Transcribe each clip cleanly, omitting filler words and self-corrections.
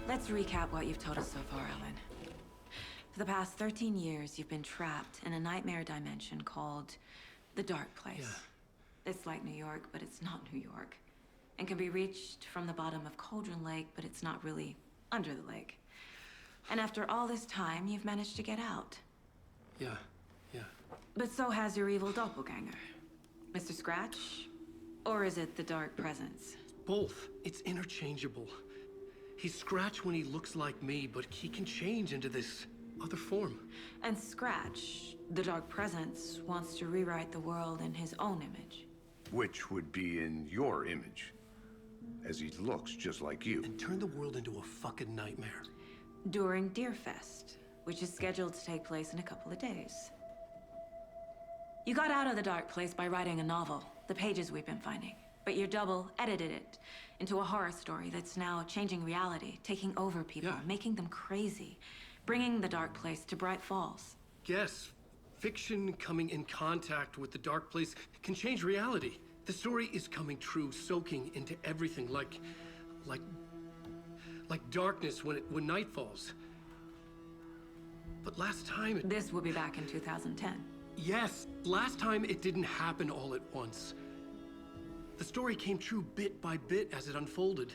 Let's recap what you've told us so far, Alan. For the past 13 years, you've been trapped in a nightmare dimension called the Dark Place. Yeah. It's like New York, but it's not New York. And can be reached from the bottom of Cauldron Lake, but it's not really under the lake. And after all this time, you've managed to get out. Yeah. But so has your evil doppelganger. Mr. Scratch? Or is it the Dark Presence? Both. It's interchangeable. He's Scratch when he looks like me, but he can change into this other form. And Scratch, the Dark Presence, wants to rewrite the world in his own image. Which would be in your image, as he looks just like you. And turn the world into a fucking nightmare. During Deerfest, which is scheduled to take place in a couple of days. You got out of the Dark Place by writing a novel, the pages we've been finding. But your double edited it into a horror story that's now changing reality, taking over people, making them crazy, bringing the Dark Place to Bright Falls. Yes, fiction coming in contact with the Dark Place can change reality. The story is coming true, soaking into everything like darkness when night falls. But last time This will be back in 2010. Yes, last time it didn't happen all at once. The story came true bit by bit as it unfolded.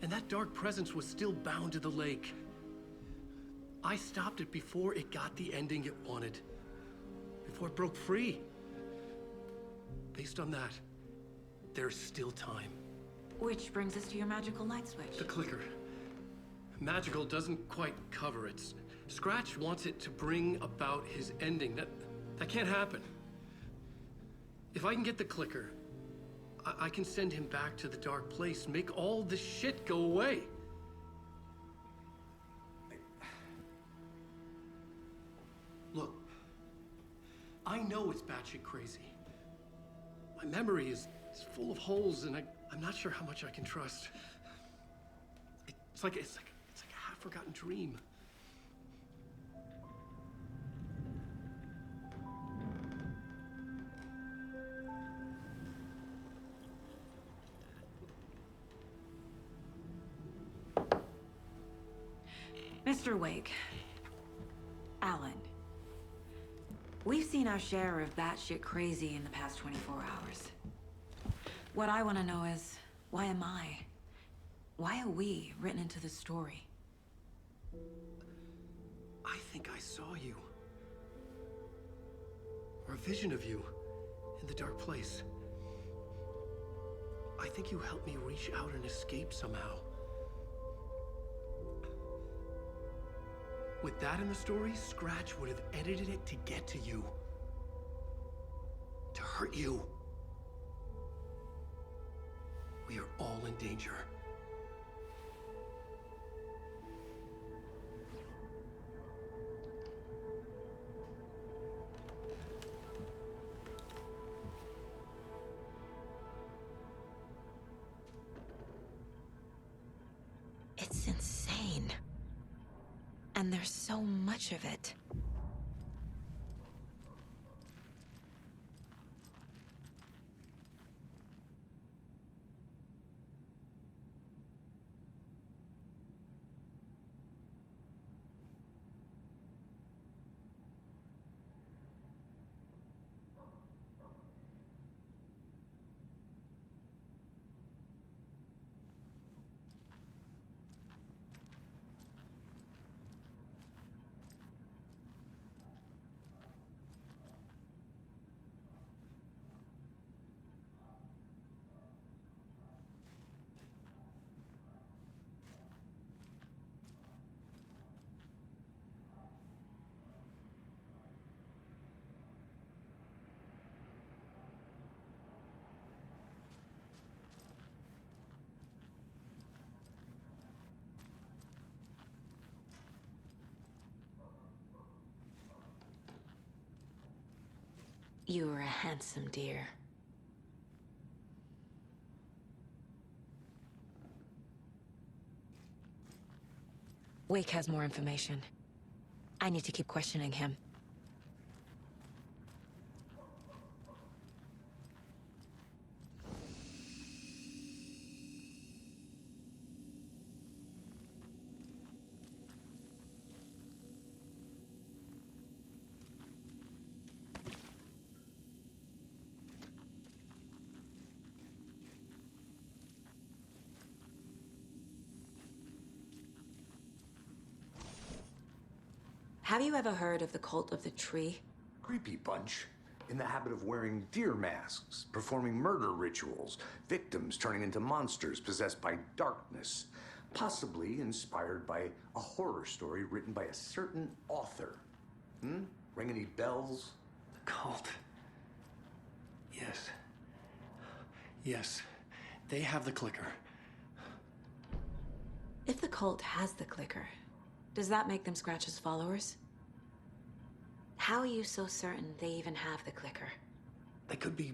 And that Dark Presence was still bound to the lake. I stopped it before it got the ending it wanted. Before it broke free. Based on that, there's still time. Which brings us to your magical light switch. The clicker. Magical doesn't quite cover it. Scratch wants it to bring about his ending. That can't happen. If I can get the clicker, I can send him back to the Dark Place, make all this shit go away. Look, I know it's batshit crazy. My memory is full of holes, and I'm not sure how much I can trust. It's like a half-forgotten dream. Mr. Wake. Alan. We've seen our share of batshit crazy in the past 24 hours. What I want to know is, why am I? Why are we written into the story? I think I saw you. Or a vision of you in the Dark Place. I think you helped me reach out and escape somehow. With that in the story, Scratch would have edited it to get to you. To hurt you. We are all in danger. It's insane. And there's so much of it. You were a handsome deer. Wake has more information. I need to keep questioning him. Have you ever heard of the Cult of the Tree? Creepy bunch. In the habit of wearing deer masks, performing murder rituals, victims turning into monsters possessed by darkness, possibly inspired by a horror story written by a certain author. Ring any bells? The cult. Yes. Yes. They have the clicker. If the cult has the clicker, does that make them Scratch's followers? How are you so certain they even have the clicker? They could be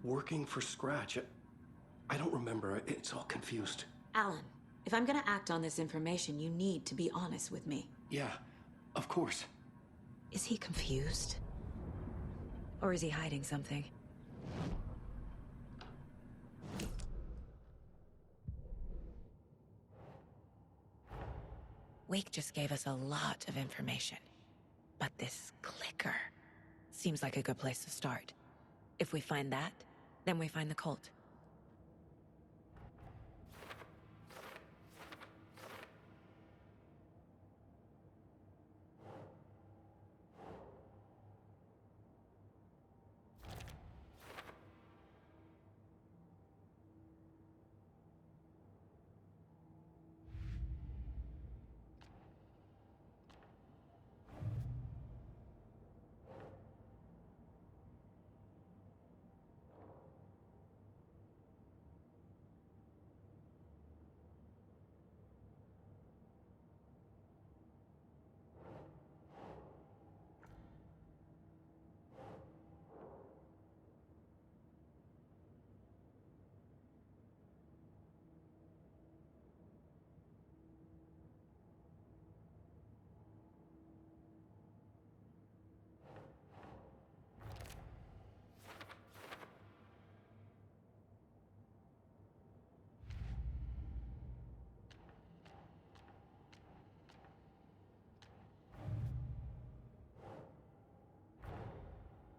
working for Scratch. I don't remember. It's all confused. Alan, if I'm gonna act on this information, you need to be honest with me. Yeah, of course. Is he confused? Or is he hiding something? Wake just gave us a lot of information. But this clicker seems like a good place to start. If we find that, then we find the cult.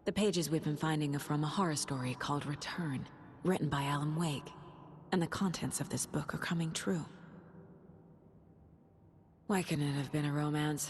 The pages we've been finding are from a horror story called Return, written by Alan Wake. And the contents of this book are coming true. Why couldn't it have been a romance?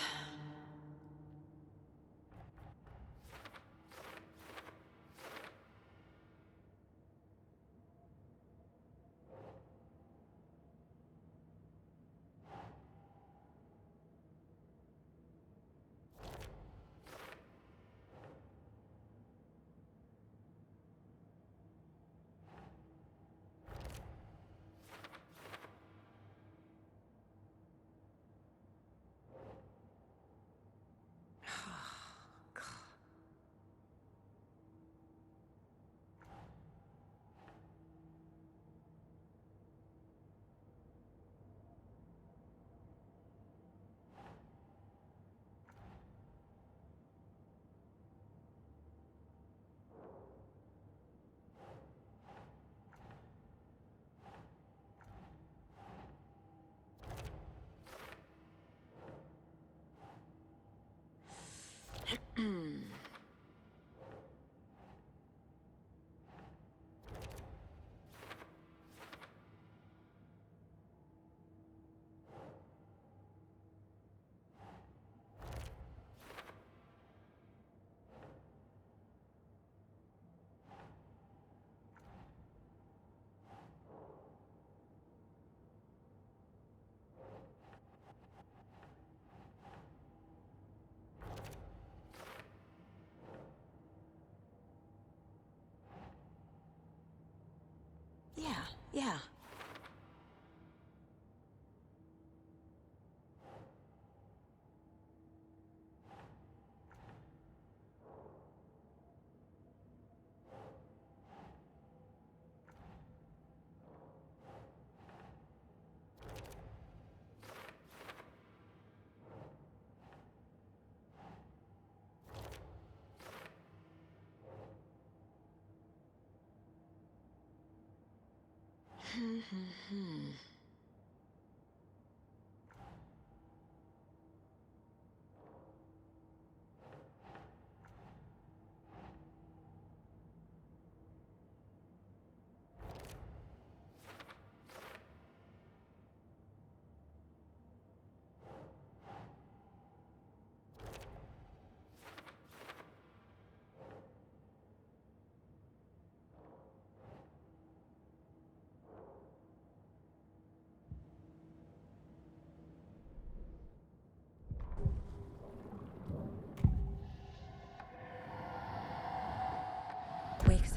Yeah.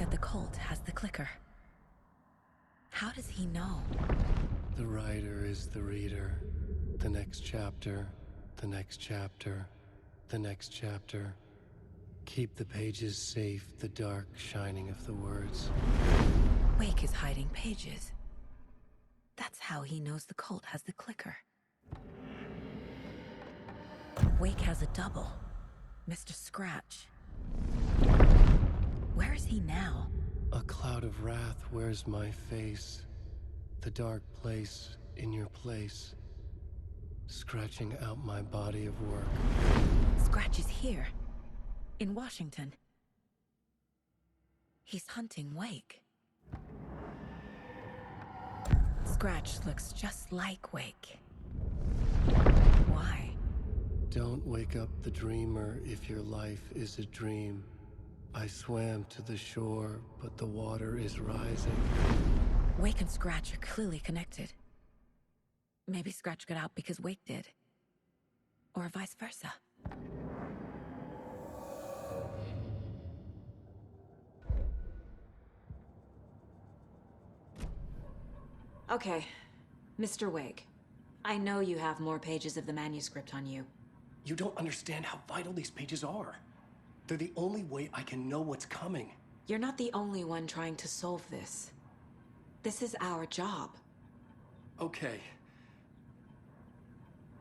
said the cult has the clicker. How does he know? The writer is the reader. The next chapter, the next chapter, the next chapter. Keep the pages safe, the dark shining of the words. Wake is hiding pages. That's how he knows the cult has the clicker. Wake has a double. Mr. Scratch. Where is he now? A cloud of wrath wears my face. The dark place in your place. Scratching out my body of work. Scratch is here. In Washington. He's hunting Wake. Scratch looks just like Wake. Why? Don't wake up the dreamer if your life is a dream. I swam to the shore, but the water is rising. Wake and Scratch are clearly connected. Maybe Scratch got out because Wake did. Or vice versa. Okay, Mr. Wake. I know you have more pages of the manuscript on you. You don't understand how vital these pages are. They're the only way I can know what's coming. You're not the only one trying to solve this. This is our job. Okay.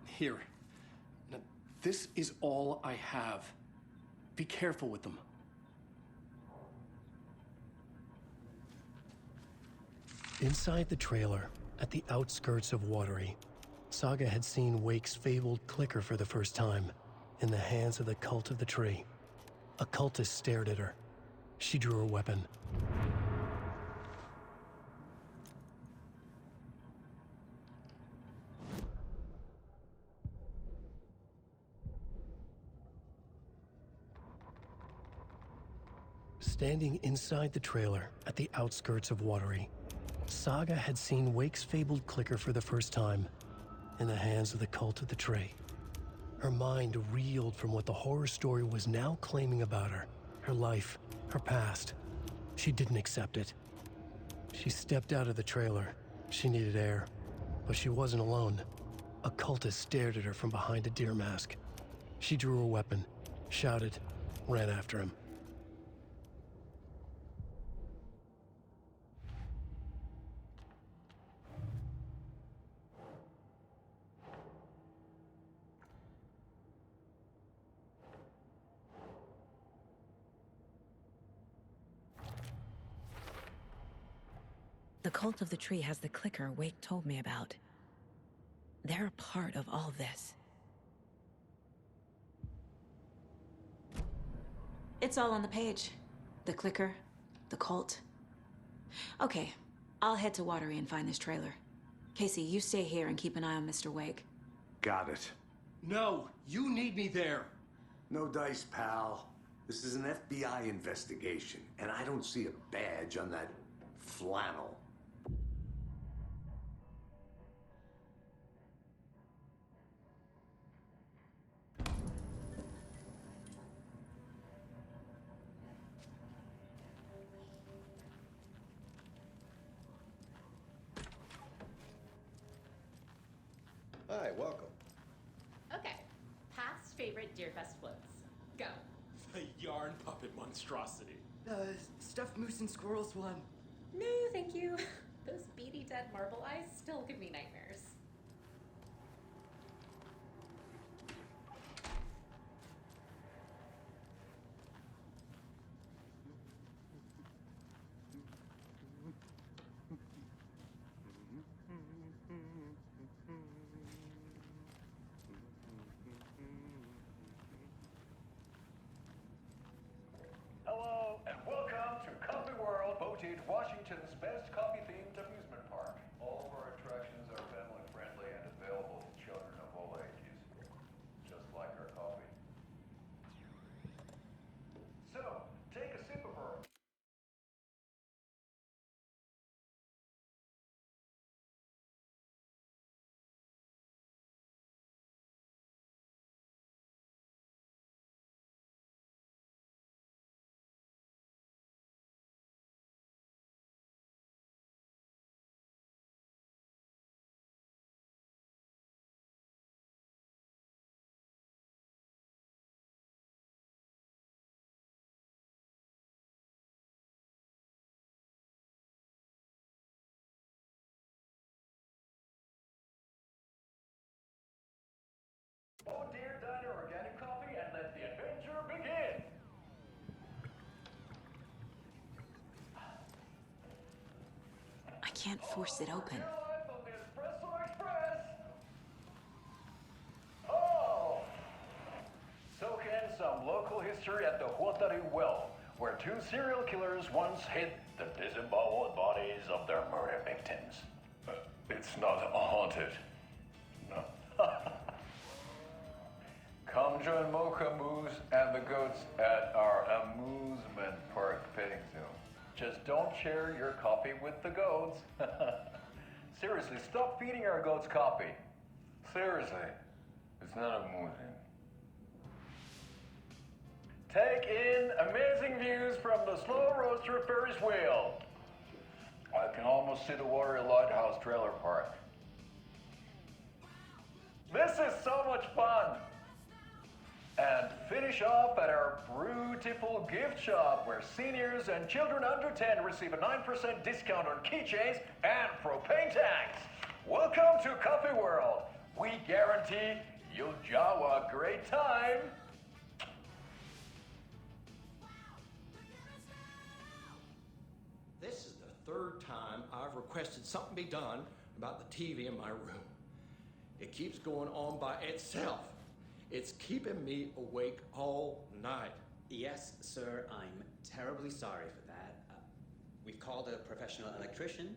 Here. Now, this is all I have. Be careful with them. Inside the trailer, at the outskirts of Watery, Saga had seen Wake's fabled clicker for the first time, in the hands of the Cult of the Tree. A cultist stared at her. She drew her weapon. Standing inside the trailer at the outskirts of Watery, Saga had seen Wake's fabled clicker for the first time, in the hands of the Cult of the Tree. Her mind reeled from what the horror story was now claiming about her, her life, her past. She didn't accept it. She stepped out of the trailer. She needed air, but she wasn't alone. A cultist stared at her from behind a deer mask. She drew her weapon, shouted, ran after him. The Cult of the Tree has the clicker Wake told me about. They're a part of all this. It's all on the page. The clicker, the cult. Okay, I'll head to Watery and find this trailer. Casey, you stay here and keep an eye on Mr. Wake. Got it. No, you need me there. No dice, pal. This is an FBI investigation, and I don't see a badge on that flannel. Hi, welcome. Okay, past favorite Deerfest floats. Go. The yarn puppet monstrosity. Stuffed moose and squirrels one. No, thank you. Those beady dead marble eyes still give me nightmares. Hello, and welcome to Coffee World, voted Washington's best coffee-themed amusement park. All of our attractions are family Oh dear Diner Organic Coffee, and let the adventure begin! I can't force it open. Your life on the Espresso Express! Oh! Soak in some local history at the Huatari Well, where two serial killers once hid the disemboweled bodies of their murder victims. It's not haunted. No. Come join Mocha Moose and the goats at our amusement park petting zoo. Just don't share your coffee with the goats. Seriously, stop feeding our goats coffee. Seriously, it's not amusing. Take in amazing views from the Slow Roaster Ferris wheel. I can almost see the Watery Lighthouse trailer park. This is so much fun! And finish off at our beautiful gift shop where seniors and children under 10 receive a 9% discount on keychains and propane tanks. Welcome to Coffee World. We guarantee you'll jaw a great time. This is the third time I've requested something be done about the TV in my room. It keeps going on by itself. It's keeping me awake all night. Yes, sir, I'm terribly sorry for that. We've called a professional electrician.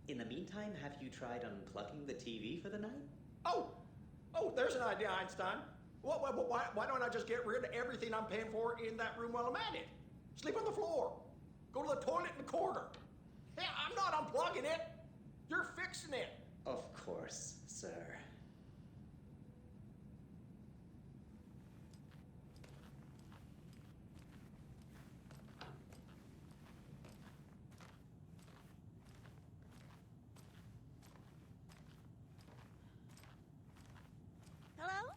In the meantime, have you tried unplugging the TV for the night? Oh, there's an idea, Einstein. Why don't I just get rid of everything I'm paying for in that room while I'm at it? Sleep on the floor. Go to the toilet in the corner. Hey, I'm not unplugging it. You're fixing it. Of course, sir. Hello?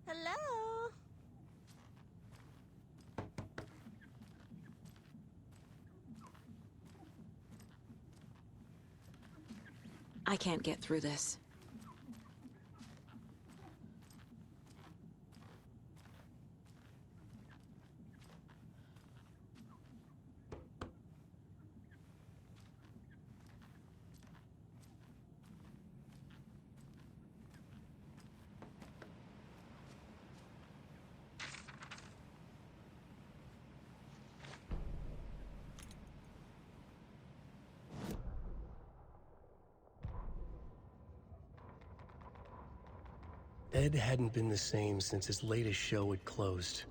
Hello? I can't get through this. Ed hadn't been the same since his latest show had closed.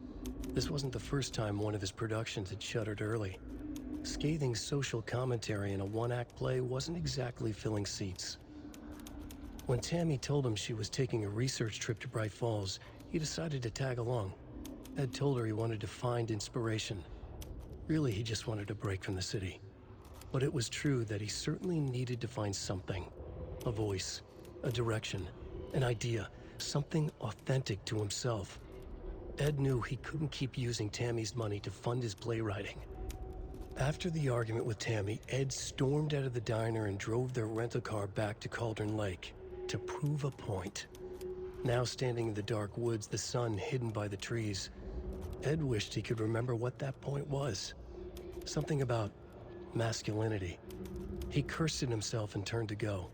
This wasn't the first time one of his productions had shuttered early. Scathing social commentary in a one-act play wasn't exactly filling seats. When Tammy told him she was taking a research trip to Bright Falls, he decided to tag along. Ed told her he wanted to find inspiration. Really, he just wanted a break from the city. But it was true that he certainly needed to find something. A voice, a direction, an idea, something authentic to himself. Ed knew he couldn't keep using Tammy's money to fund his playwriting. After the argument with Tammy, Ed stormed out of the diner and drove their rental car back to Cauldron Lake to prove a point. Now standing in the dark woods, the sun hidden by the trees, Ed wished he could remember what that point was. Something about masculinity. He cursed at himself and turned to go.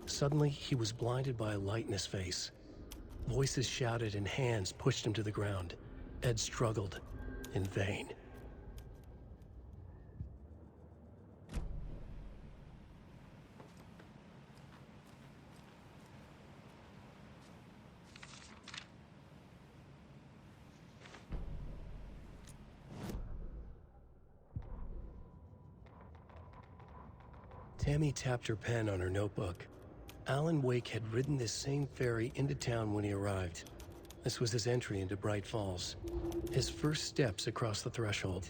Suddenly, he was blinded by a light in his face. Voices shouted and hands pushed him to the ground. Ed struggled, in vain. Tammy tapped her pen on her notebook. Alan Wake had ridden this same ferry into town when he arrived. This was his entry into Bright Falls. His first steps across the threshold.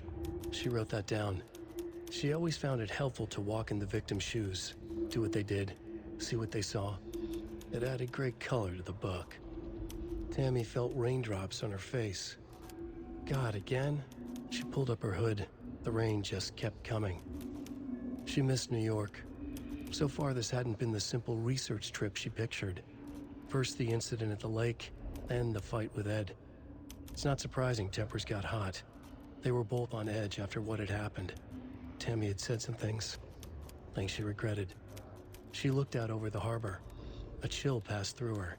She wrote that down. She always found it helpful to walk in the victim's shoes, do what they did, see what they saw. It added great color to the book. Tammy felt raindrops on her face. God, again? She pulled up her hood. The rain just kept coming. She missed New York. So far, this hadn't been the simple research trip she pictured. First the incident at the lake, then the fight with Ed. It's not surprising tempers got hot. They were both on edge after what had happened. Tammy had said some things she regretted. She looked out over the harbor. A chill passed through her.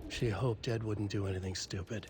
She hoped Ed wouldn't do anything stupid.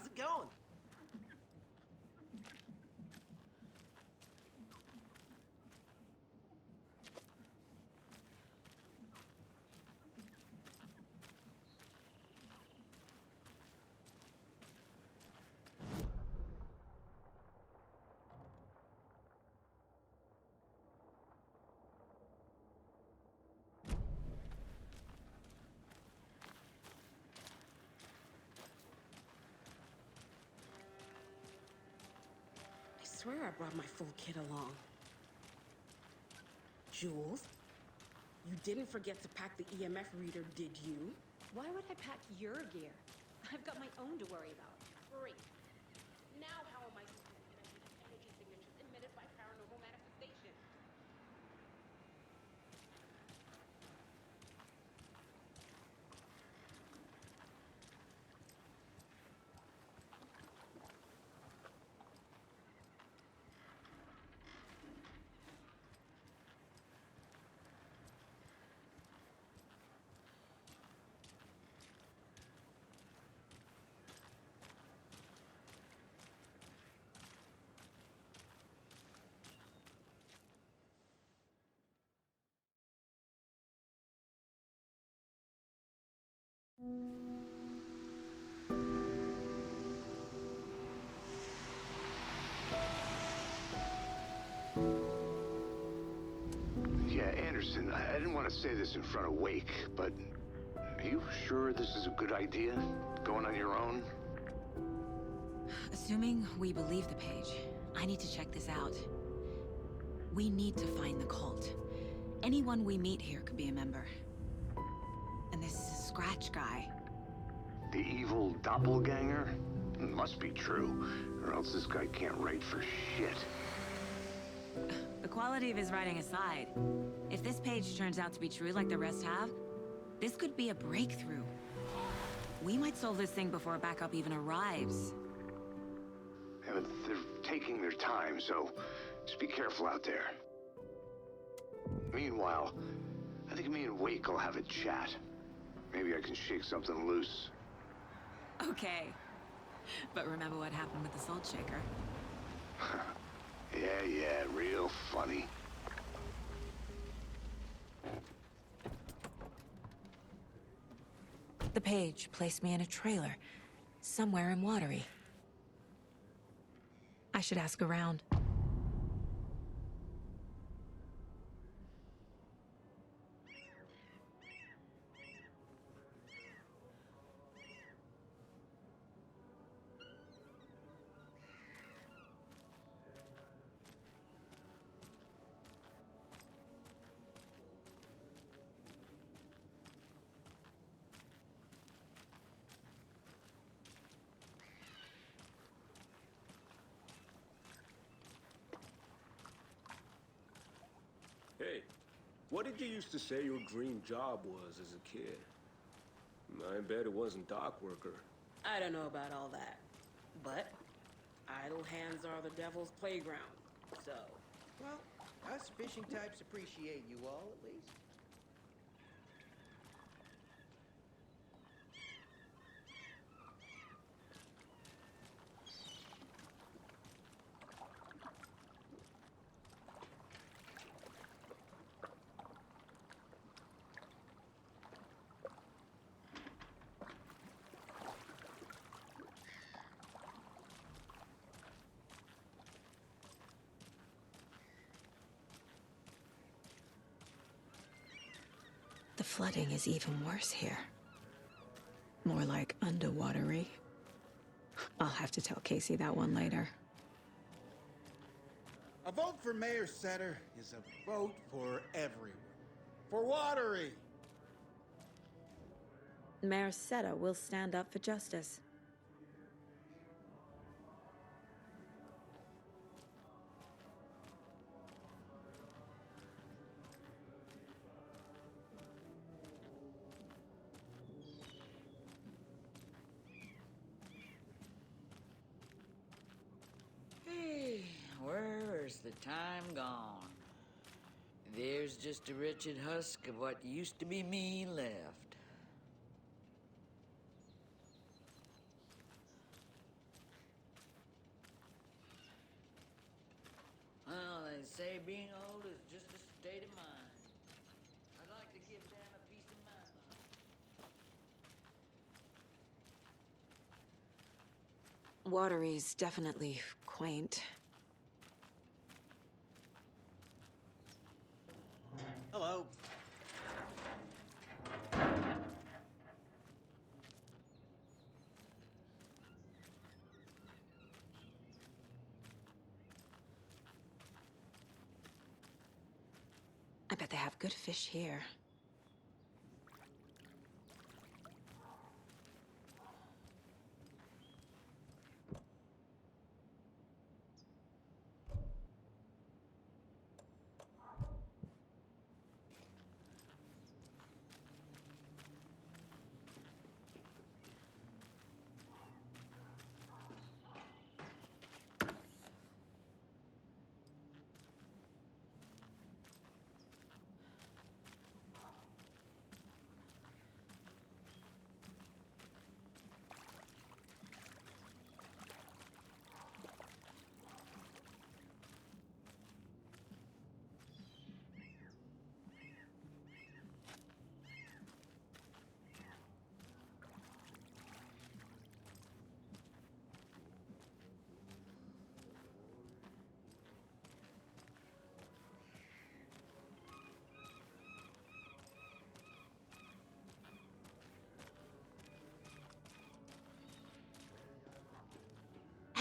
How's it going? I swear I brought my full kit along. Jules, you didn't forget to pack the EMF reader, did you? Why would I pack your gear? I've got my own to worry about. Great. Now how am I supposed to identify energy signatures emitted by paranormal manifestation? Yeah, Anderson, I didn't want to say this in front of Wake, but are you sure this is a good idea? Going on your own? Assuming we believe the page, I need to check this out. We need to find the cult. Anyone we meet here could be a member. And this Scratch guy. The evil doppelganger? Must be true, or else this guy can't write for shit. The quality of his writing aside, if this page turns out to be true like the rest have, this could be a breakthrough. We might solve this thing before backup even arrives. Yeah, but they're taking their time, so just be careful out there. Meanwhile, I think me and Wake will have a chat. Maybe I can shake something loose. Okay. But remember what happened with the Salt Shaker? Yeah, real funny. The page placed me in a trailer, somewhere in Watery. I should ask around. Hey, what did you used to say your dream job was as a kid? I bet it wasn't dock worker. I don't know about all that, but idle hands are the devil's playground, so... Well, us fishing types appreciate you all, at least. The flooding is even worse here. More like underwatery. I'll have to tell Casey that one later. A vote for Mayor Setter is a vote for everyone. For Watery! Mayor Seta will stand up for justice. Hey, where's the time gone? There's just a wretched husk of what used to be me left. being old is just a state of mind. I'd like to give Dan a piece of my mind. Watery's definitely quaint. Hello. I bet they have good fish here.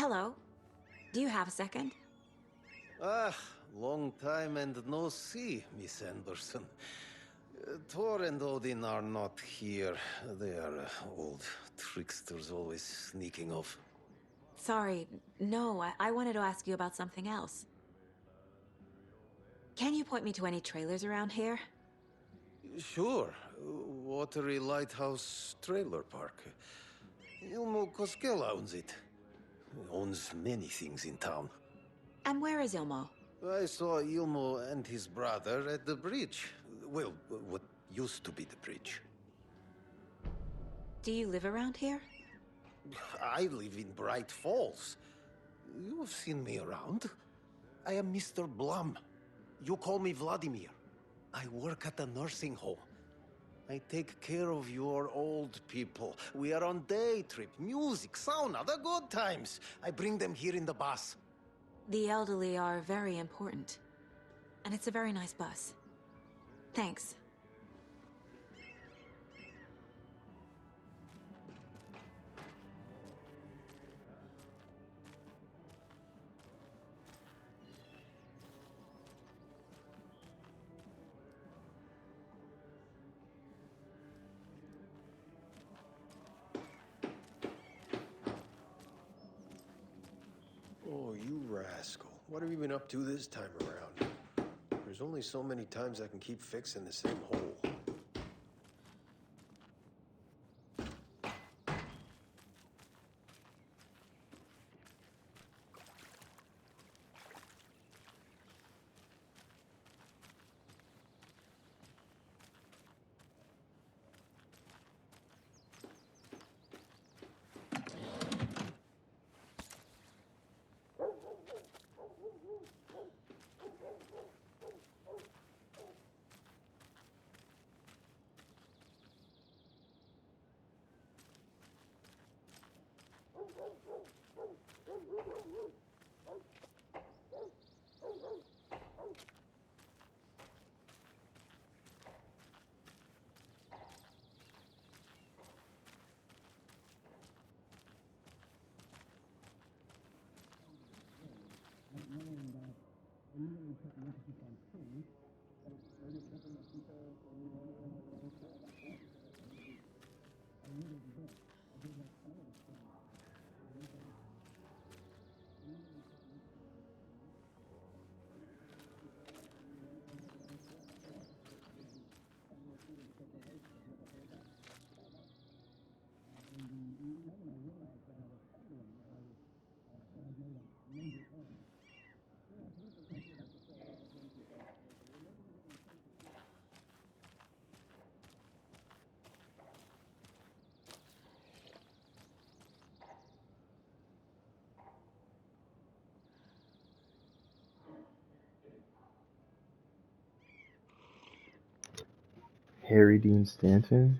Hello. Do you have a second? Ah, long time and no see, Miss Anderson. Thor and Odin are not here. They are old tricksters always sneaking off. Sorry. No, I wanted to ask you about something else. Can you point me to any trailers around here? Sure. Watery Lighthouse Trailer Park. Ilmo Koskela owns it. Owns many things in town. And where is Ilmo? I saw Ilmo and his brother at the bridge. Well, what used to be the bridge. Do you live around here? I live in Bright Falls. You've seen me around. I am Mr. Blum. You call me Vladimir. I work at a nursing home. I take care of your old people. We are on day trip, music, sauna, the good times. I bring them here in the bus. The elderly are very important. And it's a very nice bus. Thanks. Oh, you rascal. What have you been up to this time around? There's only so many times I can keep fixing the same hole. Harry Dean Stanton?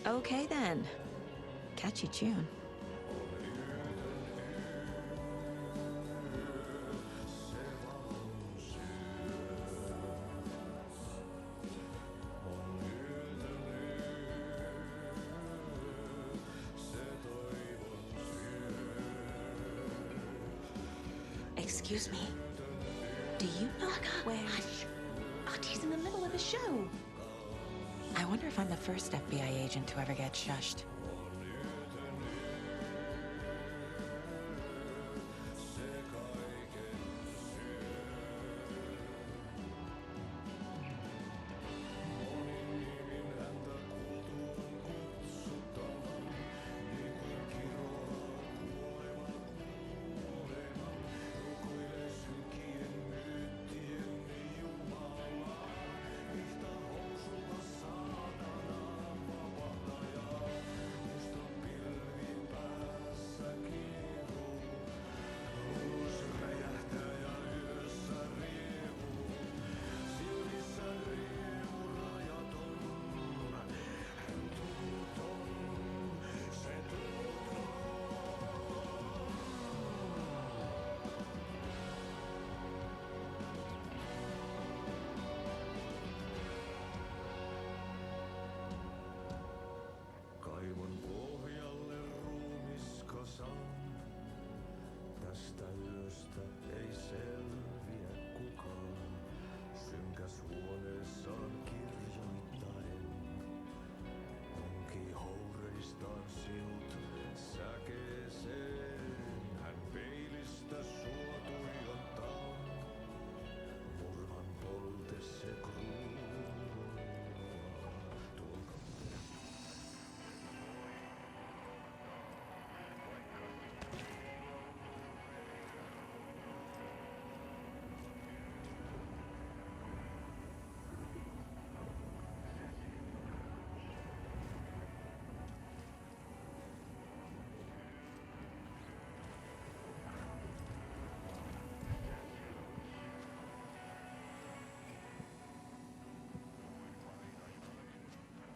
Okay then. Catchy tune. Excuse me. Do you know where? Hush. Auntie in the middle of a show. I wonder if I'm the first FBI agent to ever get shushed.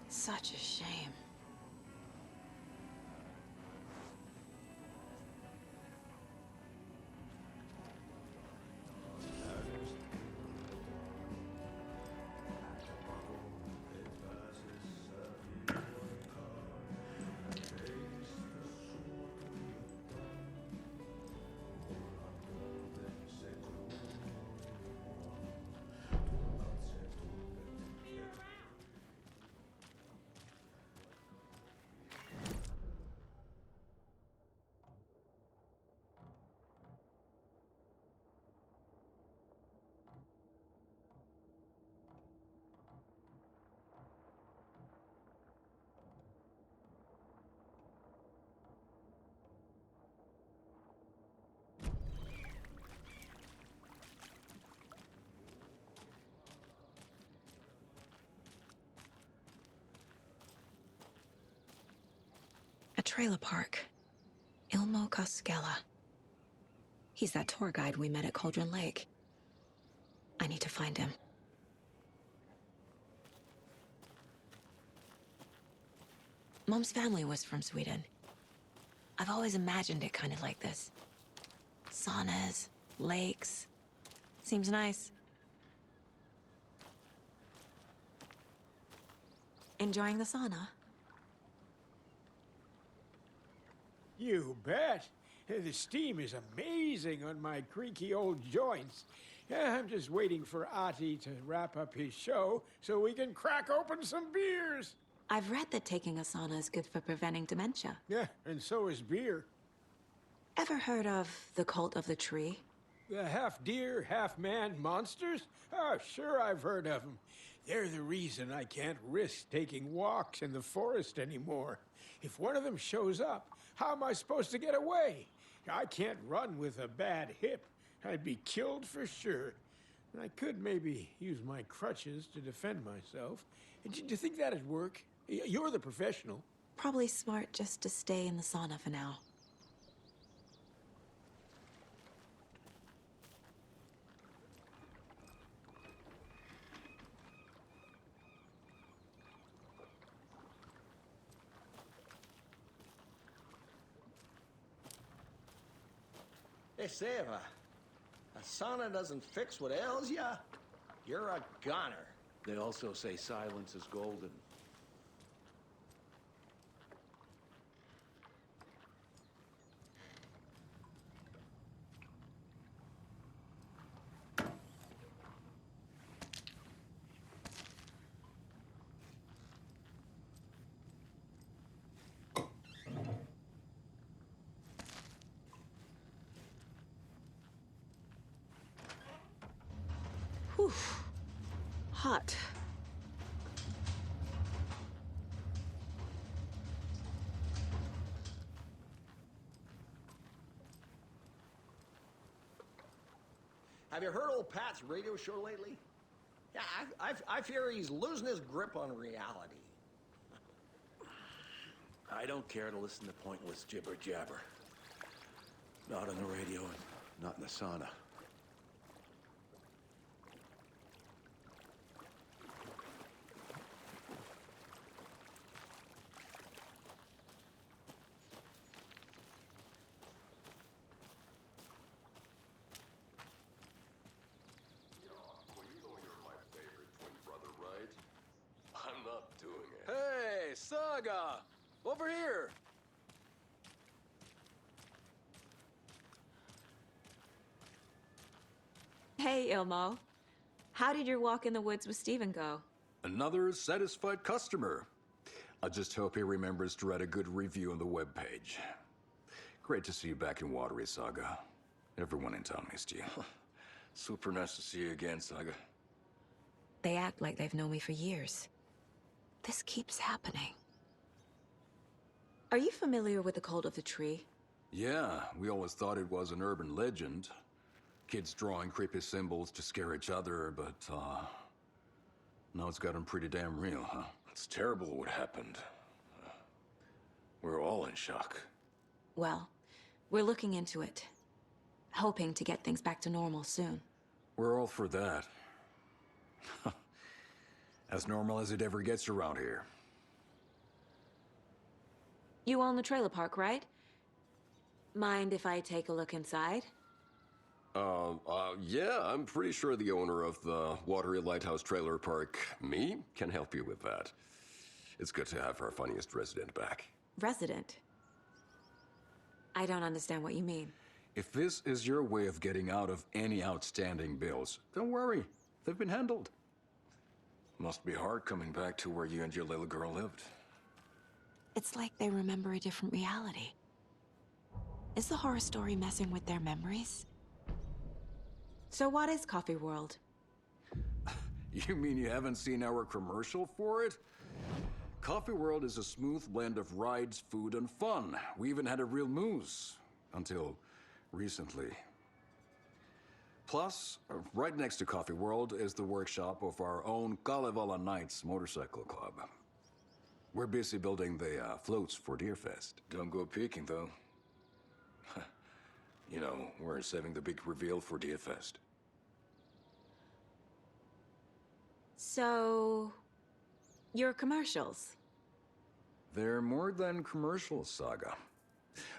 Such a shame. A trailer park. Ilmo Koskela. He's that tour guide we met at Cauldron Lake. I need to find him. Mom's family was from Sweden. I've always imagined it kind of like this. Saunas, lakes. Seems nice. Enjoying the sauna? You bet. The steam is amazing on my creaky old joints. Yeah, I'm just waiting for Ati to wrap up his show so we can crack open some beers. I've read that taking a sauna is good for preventing dementia. Yeah, and so is beer. Ever heard of the Cult of the Tree? The half-deer, half-man monsters? Oh, sure I've heard of them. They're the reason I can't risk taking walks in the forest anymore. If one of them shows up, how am I supposed to get away? I can't run with a bad hip. I'd be killed for sure. I could maybe use my crutches to defend myself. Do you think that'd work? You're the professional. Probably smart just to stay in the sauna for now. They say if a sauna doesn't fix what ails ya, you're a goner. They also say silence is golden. Whew. Hot. Have you heard old Pat's radio show lately? Yeah, I fear he's losing his grip on reality. I don't care to listen to pointless jibber-jabber. Not on the radio and not in the sauna. Hey, Saga! Over here! Hey, Ilmo. How did your walk in the woods with Steven go? Another satisfied customer. I just hope he remembers to write a good review on the webpage. Great to see you back in Watery, Saga. Everyone in town missed you. Super nice to see you again, Saga. They act like they've known me for years. This keeps happening. Are you familiar with the Cult of the Tree? Yeah, we always thought it was an urban legend. Kids drawing creepy symbols to scare each other, but, now it's gotten pretty damn real, huh? It's terrible what happened. We're all in shock. Well, we're looking into it. Hoping to get things back to normal soon. We're all for that. As normal as it ever gets around here. You own the trailer park, right? Mind if I take a look inside? Yeah, I'm pretty sure the owner of the Watery Lighthouse Trailer Park, me, can help you with that. It's good to have our funniest resident back. Resident? I don't understand what you mean. If this is your way of getting out of any outstanding bills, don't worry. They've been handled. Must be hard coming back to where you and your little girl lived. It's like they remember a different reality. Is the horror story messing with their memories? So what is Coffee World? You mean you haven't seen our commercial for it? Coffee World is a smooth blend of rides, food, and fun. We even had a real moose. Until recently. Plus, right next to Coffee World is the workshop of our own Kalevala Knights Motorcycle Club. We're busy building the floats for Deerfest. Don't go peeking, though. You know, we're saving the big reveal for Deerfest. So... your commercials? They're more than commercials, Saga.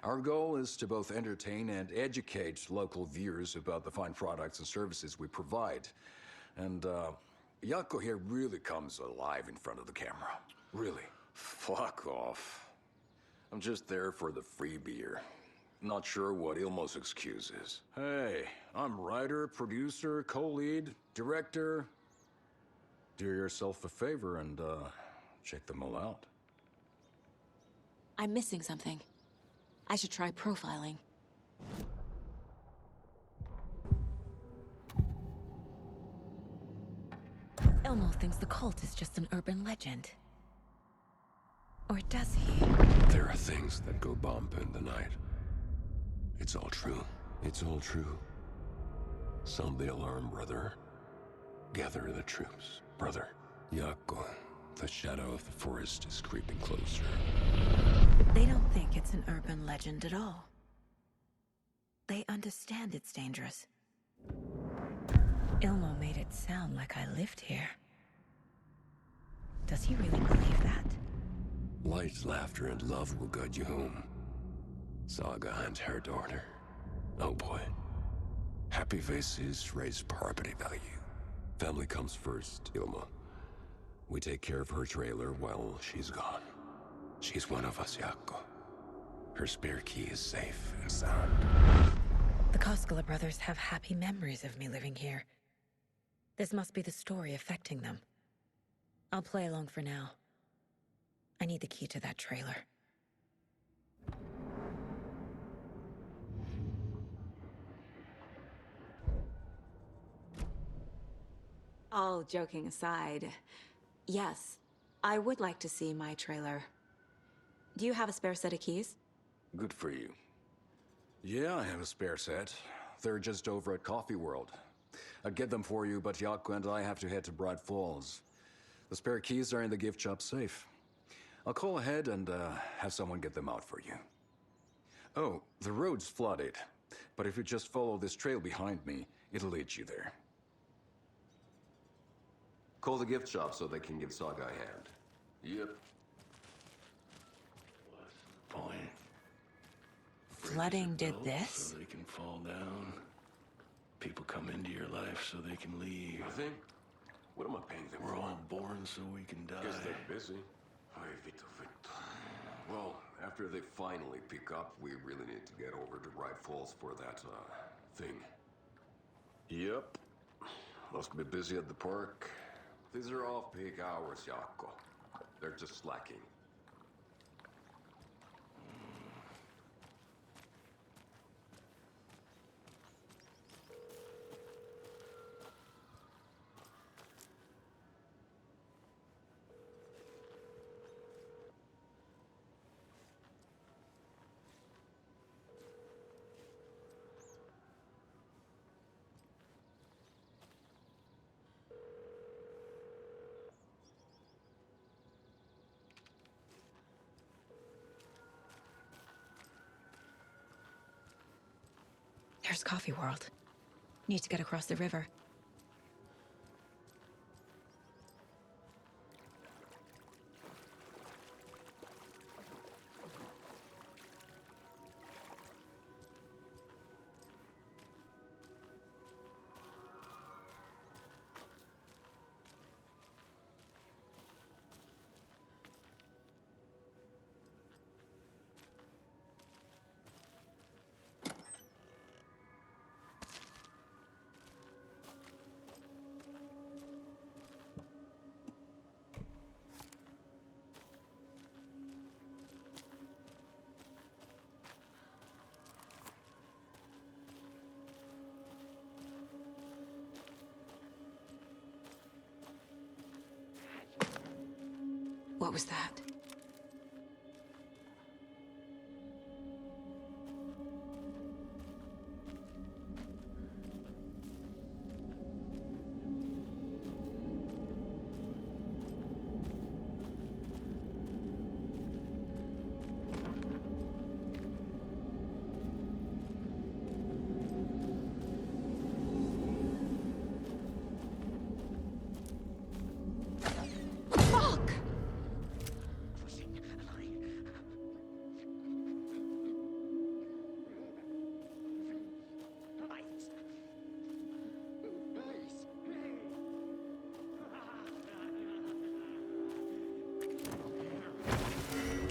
Our goal is to both entertain and educate local viewers about the fine products and services we provide. And, Yako here really comes alive in front of the camera. Really. Fuck off. I'm just there for the free beer. Not sure what Ilmo's excuse is. Hey, I'm writer, producer, co-lead, director. Do yourself a favor and, check them all out. I'm missing something. I should try profiling. Ilmo thinks the cult is just an urban legend. Or does he? There are things that go bump in the night. It's all true. It's all true. Sound the alarm, brother. Gather the troops, brother. Jaakko, the shadow of the forest is creeping closer. They don't think it's an urban legend at all. They understand it's dangerous. Ilmo made it sound like I lived here. Does he really believe that? Light, laughter, and love will guide you home. Saga and her daughter. Oh boy. Happy faces raise property value. Family comes first, Ilma. We take care of her trailer while she's gone. She's one of us, Jaakko. Her spare key is safe and sound. The Koskela brothers have happy memories of me living here. This must be the story affecting them. I'll play along for now. I need the key to that trailer. All joking aside, yes, I would like to see my trailer. Do you have a spare set of keys? Good for you. Yeah, I have a spare set. They're just over at Coffee World. I'd get them for you, but Jaakko and I have to head to Bright Falls. The spare keys are in the gift shop safe. I'll call ahead and have someone get them out for you. Oh, the road's flooded, but if you just follow this trail behind me, it'll lead you there. Call the gift shop so they can give Saga a hand. Yep. What's the point? Flooding did this? So they can fall down. People come into your life so they can leave. Nothing? What am I paying them for? We're all born so we can die. Guess they're busy. Well, after they finally pick up, we really need to get over to Bright Falls for that, thing. Yep. Must be busy at the park. These are off-peak hours, Jaakko. They're just slacking. There's Coffee World. Need to get across the river. What was that?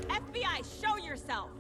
FBI, show yourself!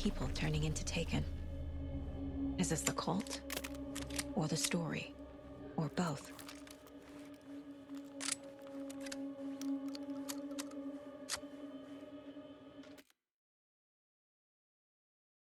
people turning into Taken. Is this the cult? Or the story? Or both?